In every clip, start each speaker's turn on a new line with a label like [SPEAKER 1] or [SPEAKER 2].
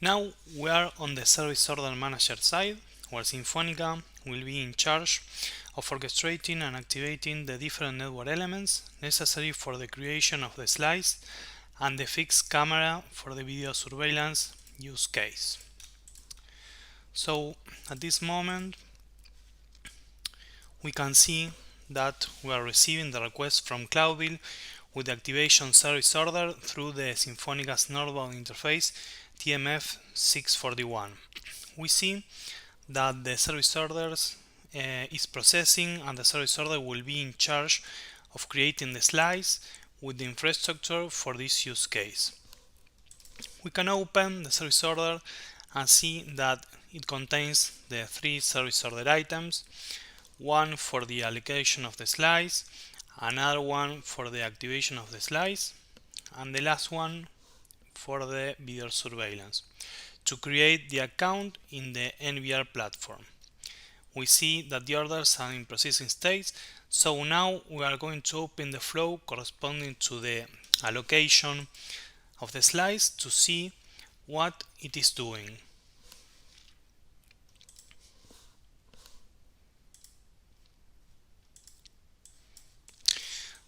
[SPEAKER 1] Now we are on the service order manager side, where Symphonica will be in charge of orchestrating and activating the different network elements necessary for the creation of the slice and the fixed camera for the video surveillance use case. So at this moment we can see that we are receiving the request from Cloudville with the activation service order through the Sympfonica's northbound interface TMF 641. We see that the service orders is processing, and the service order will be in charge of creating the slice with the infrastructure for this use case. We can open the service order and see that it contains the three service order items: one for the allocation of the slice, another one for the activation of the slice, and the last one for the video surveillance to create the account in the NVR platform. We see that the orders are in processing stage, so now we are going to open the flow corresponding to the allocation of the slice to see what it is doing.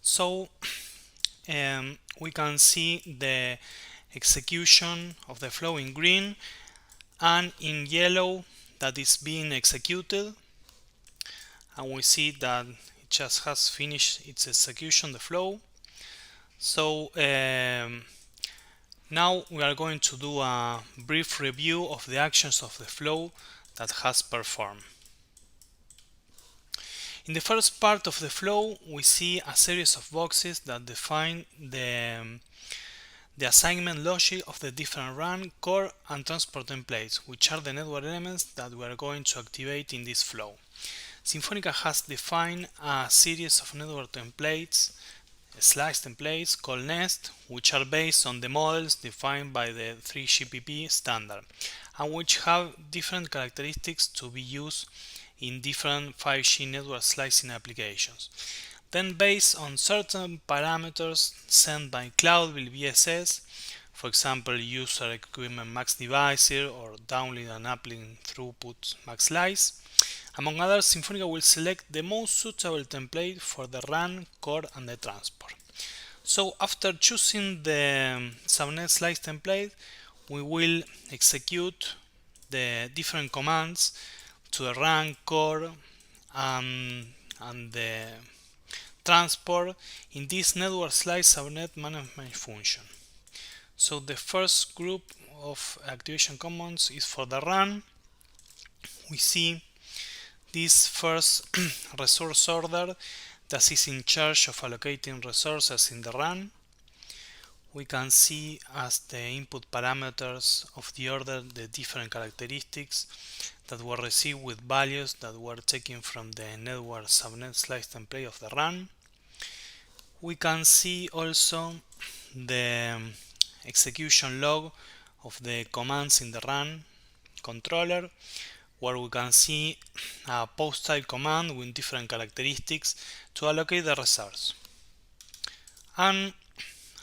[SPEAKER 1] So we can see the execution of the flow in green, and in yellow that is being executed, and we see that it just has finished its execution, the flow. So now we are going to do a brief review of the actions of the flow that has performed. In the first part of the flow, we see a series of boxes that define the assignment logic of the different run, core, and transport templates, which are the network elements that we are going to activate in this flow. Symphonica has defined a series of network templates, slice templates called Nest, which are based on the models defined by the 3GPP standard, and which have different characteristics to be used in different 5G network slicing applications. Then, based on certain parameters sent by Cloudville VSS, for example user equipment max device or downlink and uplink throughput max slice, among others, Symphonica will select the most suitable template for the run, core, and the transport. So after choosing the subnet slice template, we will execute the different commands to the run, core, and the transport in this network slice subnet management function. So the first group of activation commands is for the run. We see this first resource order that is in charge of allocating resources in the run. We can see as the input parameters of the order the different characteristics that were received with values that were taken from the network subnet slice template of the run. We can see also the execution log of the commands in the run controller, where we can see a post type command with different characteristics to allocate the resource. And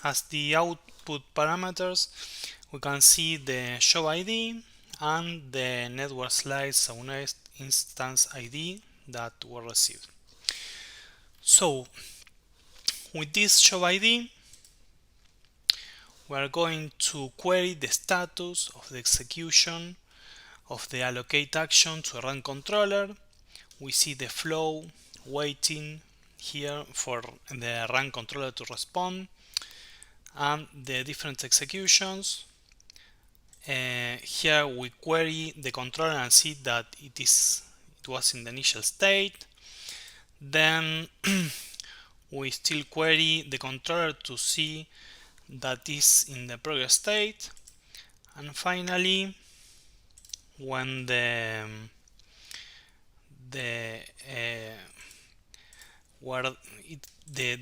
[SPEAKER 1] as the output parameters, we can see the show ID and the network slice subnet instance ID that were received. So with this show ID, we are going to query the status of the execution of the allocate action to a run controller. We see the flow waiting here for the run controller to respond and the different executions. Here we query the controller and see that it was in the initial state. Then we still query the controller to see that is in the progress state, and finally when the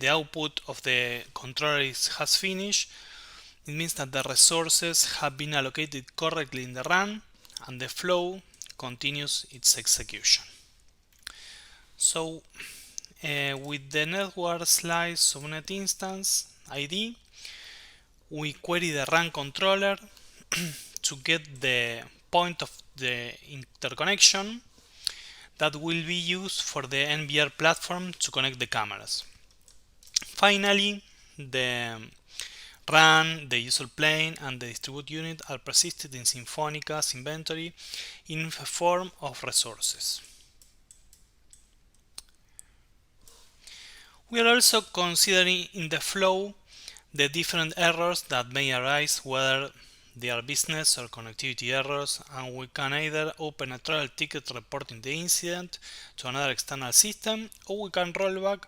[SPEAKER 1] output of the controller has finished, it means that the resources have been allocated correctly in the run and the flow continues its execution. So with the network slice subnet instance ID, we query the run controller to get the point of the interconnection that will be used for the NVR platform to connect the cameras. Finally, the run, the user plane, and the distribute unit are persisted in Symfonica's inventory in the form of resources. We are also considering in the flow the different errors that may arise, whether they are business or connectivity errors, and we can either open a trial ticket reporting the incident to another external system, or we can roll back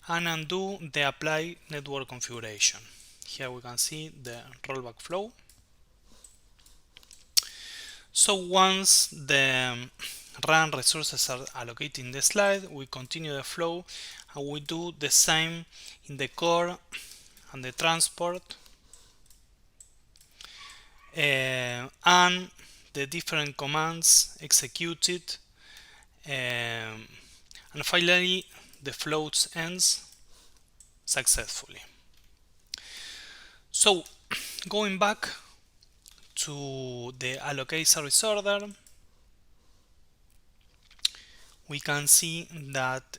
[SPEAKER 1] and undo the apply network configuration. Here we can see the rollback flow. So once the run resources are allocated in the slide, we continue the flow and we do the same in the core and the transport, and the different commands executed, and finally the flow ends successfully. So going back to the allocate service order, we can see that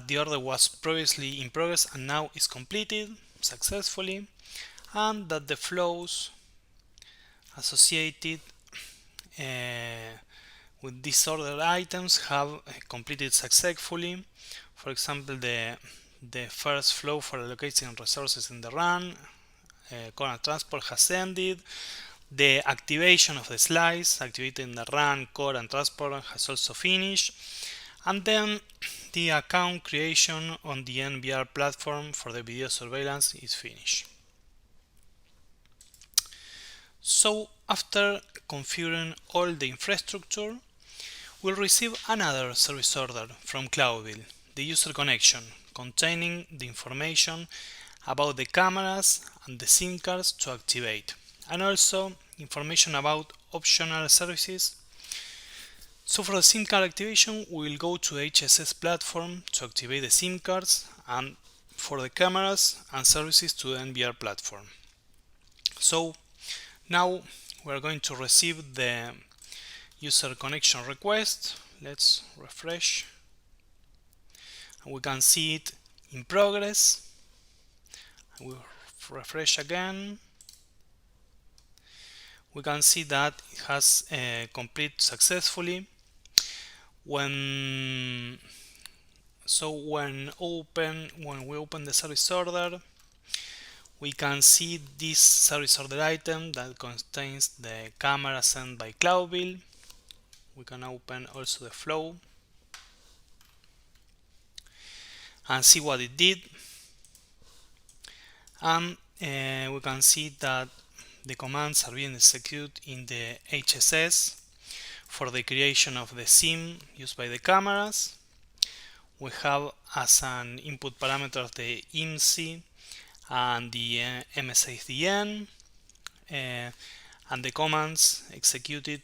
[SPEAKER 1] the order was previously in progress and now is completed successfully, and that the flows associated with disordered items have completed successfully. For example, the first flow for allocating resources in the run, core and transport, has ended. The activation of the slice activated in the run, core and transport has also finished. And then the account creation on the NVR platform for the video surveillance is finished. So after configuring all the infrastructure, we'll receive another service order from Cloudville, the user connection, containing the information about the cameras and the SIM cards to activate, and also information about optional services. So for the SIM card activation, we will go to the HSS platform to activate the SIM cards, and for the cameras and services to the NVR platform. So now we are going to receive the user connection request. Let's refresh. We can see it in progress. We refresh again. We can see that it has completed successfully. When we open the service order, we can see this service order item that contains the camera sent by Cloudville. We can open also the flow and see what it did. And we can see that the commands are being executed in the HSS for the creation of the SIM used by the cameras. We have as an input parameter the IMSI and the MSISDN, and the commands executed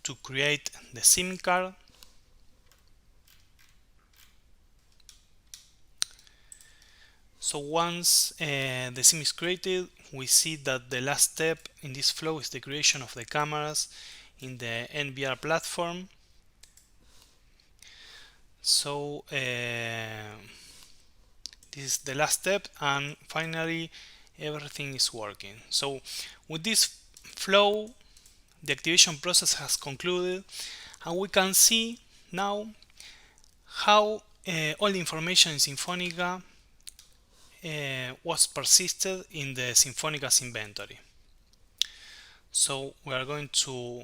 [SPEAKER 1] to create the SIM card. So once the SIM is created, we see that the last step in this flow is the creation of the cameras in the NVR platform. So this is the last step, and finally everything is working. So with this flow, the activation process has concluded, and we can see now how all the information in Symphonica was persisted in the Symfonica's inventory. So we are going to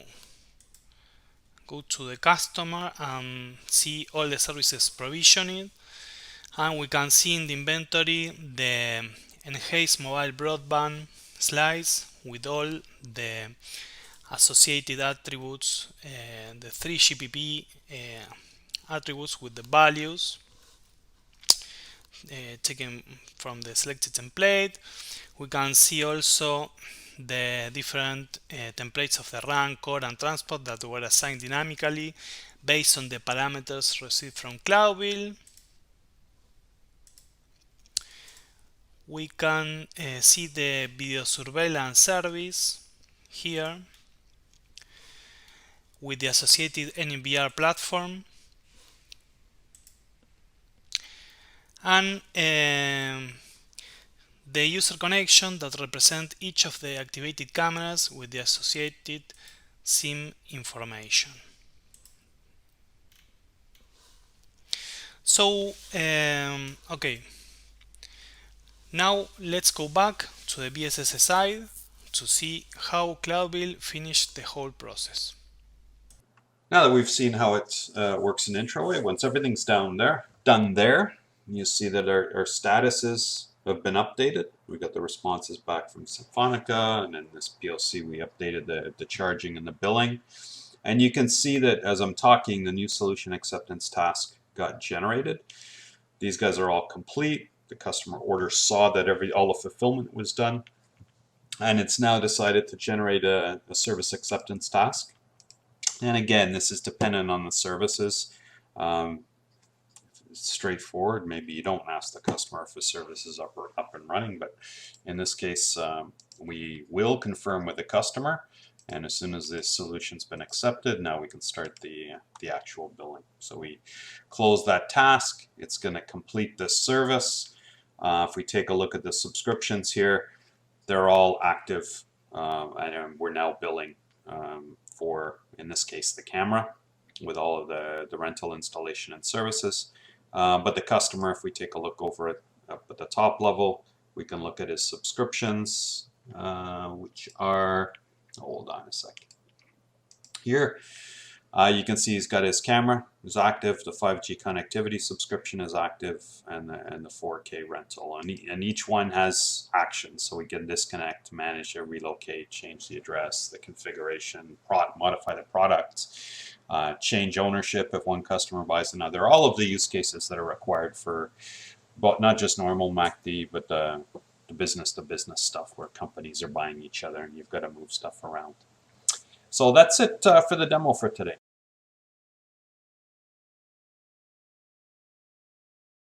[SPEAKER 1] go to the customer and see all the services provisioning, and we can see in the inventory the enhanced mobile broadband slice with all the associated attributes, the 3 GPP attributes with the values taken from the selected template. We can see also the different templates of the run, core and transport that were assigned dynamically based on the parameters received from Cloudville. We can see the video surveillance service here with the associated NVR platform, and the user connection that represent each of the activated cameras with the associated SIM information. So, okay, now let's go back to the BSS side to see how Cloudbill finished the whole process.
[SPEAKER 2] Now that we've seen how it works in IntroWave, once everything's done there, you see that our statuses have been updated. We got the responses back from Symphonica, and in this PLC we updated the charging and the billing. And you can see that as I'm talking, the new solution acceptance task got generated. These guys are all complete. The customer order saw that all the fulfillment was done, and it's now decided to generate a service acceptance task. And again, this is dependent on the services. It's straightforward. Maybe you don't ask the customer if the service is up and running, but in this case, we will confirm with the customer. And as soon as this solution's been accepted, now we can start the actual billing. So we close that task. It's going to complete this service. If we take a look at the subscriptions here, they're all active, and we're now billing for, in this case, the camera with all of the rental, installation, and services. But the customer, if we take a look over up at the top level, we can look at his subscriptions, which are, hold on a second. Here, you can see he's got his camera is active, the 5G connectivity subscription is active, and the 4K rental. And each one has actions, so we can disconnect, manage or relocate, change the address, the configuration, modify the product, change ownership if one customer buys another. All of the use cases that are required for, but not just normal MACD, but the business-to-business stuff where companies are buying each other and you've got to move stuff around. So that's it for the demo for today.